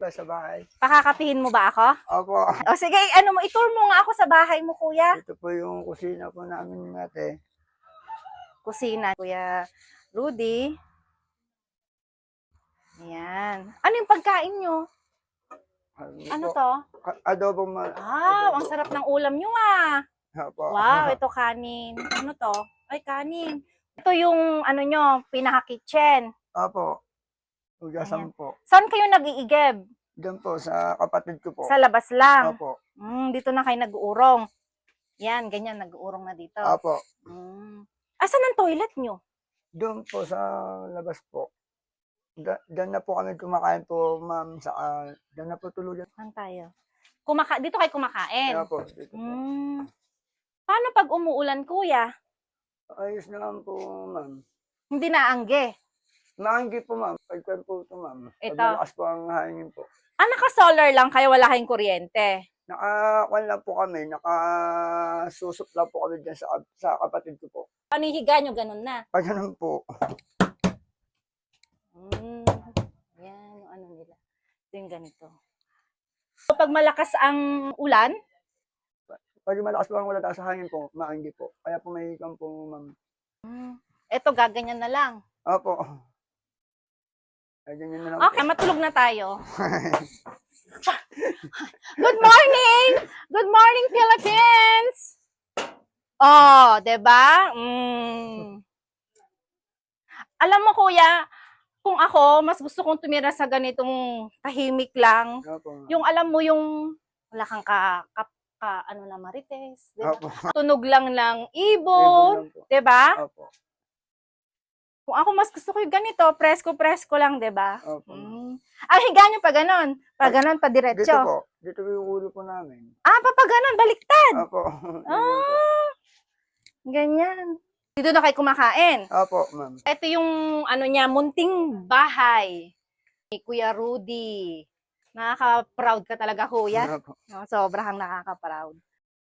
Sa bahay. Pakakapihin mo ba ako? Opo. O sige, ano mo, i-tour mo nga ako sa bahay mo, kuya. Ito po yung kusina po namin ate. Kusina, Kuya Rudy. Ayan. Ano yung pagkain nyo? Ano to? Adobo Ang sarap ng ulam nyo ah. Opo. Wow, ito kanin. Ano to? Ay, kanin. Ito yung ano nyo, pinaka-kitchen. Opo. Ugasan Ayan. po. Saan kayo nag-iigib? Diyan po sa kapatid ko po. Sa labas lang. Opo. Dito na kayo nag-uurong. Yan, ganyan, nag-uurong na dito. Opo. Asan ang toilet nyo? Doon po sa labas po. Diyan na po kami kumakain po, ma'am. Diyan na po tuluyan. Saan tayo? Dito kayo kumakain? Opo. Dito po. Paano pag umuulan, kuya? Ayos naman po, ma'am. Hindi naangge. Maanggi po, ma'am. Pagkan po ito, ma'am. Ito. Malakas po ang hangin po. Naka-solar lang kayo, wala kayong kuryente. Nakakuan lang po kami. Nakasusop lang po kami dyan sa kapatid ko po. Ano yung higa nyo, ganun na? Pag ganun po. Yan, yung ano nila. Ito yung ganito. So, pag malakas ang ulan, Pag malakas po ang wala sa hangin po, maanggi po. Kaya po may hikam po, ma'am. ito gaganyan na lang. Opo. Ay, ganyan na lang Okay, matulog na tayo. Good morning! Good morning, Philippines! Oh, 'di ba? Alam mo, kuya, kung ako, mas gusto kong tumira sa ganitong tahimik lang. Opo. Yung alam mo yung wala kang ano na marites, 'di ba? Opo. Tunog lang ng Ibon ibon, lang po. 'di ba? Opo. Kung ako mas gusto ko yung ganito, presko-presko lang, 'di ba? Opo. Ang higa nyo pa ganon. Pa ganon, pa diretso. Dito po. Dito po yung ulo po namin. Pa ganon, baliktad. Opo. Ganyan. Dito na kayo kumakain. Opo, ma'am. Ito yung ano niya, munting bahay ni Kuya Rudy. Nakaka-proud ka talaga, kuya. Opo. Sobrang nakaka-proud.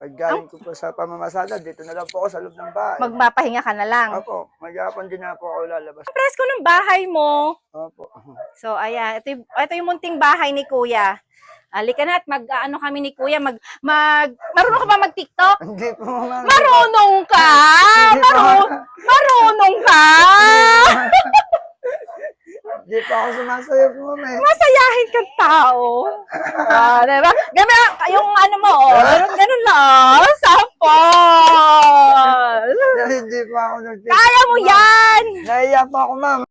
Pag galing ko po sa pamamasada, dito na lang po ako sa loob ng bahay. Magpapahinga ka na lang. Opo. Maghapon din na po ako lalabas. Ang presko ng bahay mo. Opo. So, ayan. Ito yung munting bahay ni kuya. Halika na at mag-ano kami ni kuya. Marunong ka ba mag-TikTok? Hindi po, ma'am. Marunong ka! Marunong ka! Hindi po ako sumasayo po, ma'am. Masayahin kang tao. Diba? Yung ano mo, ganun lang. Sample! Hindi po ako Kaya mo yan! Nahiya po ako, ma'am.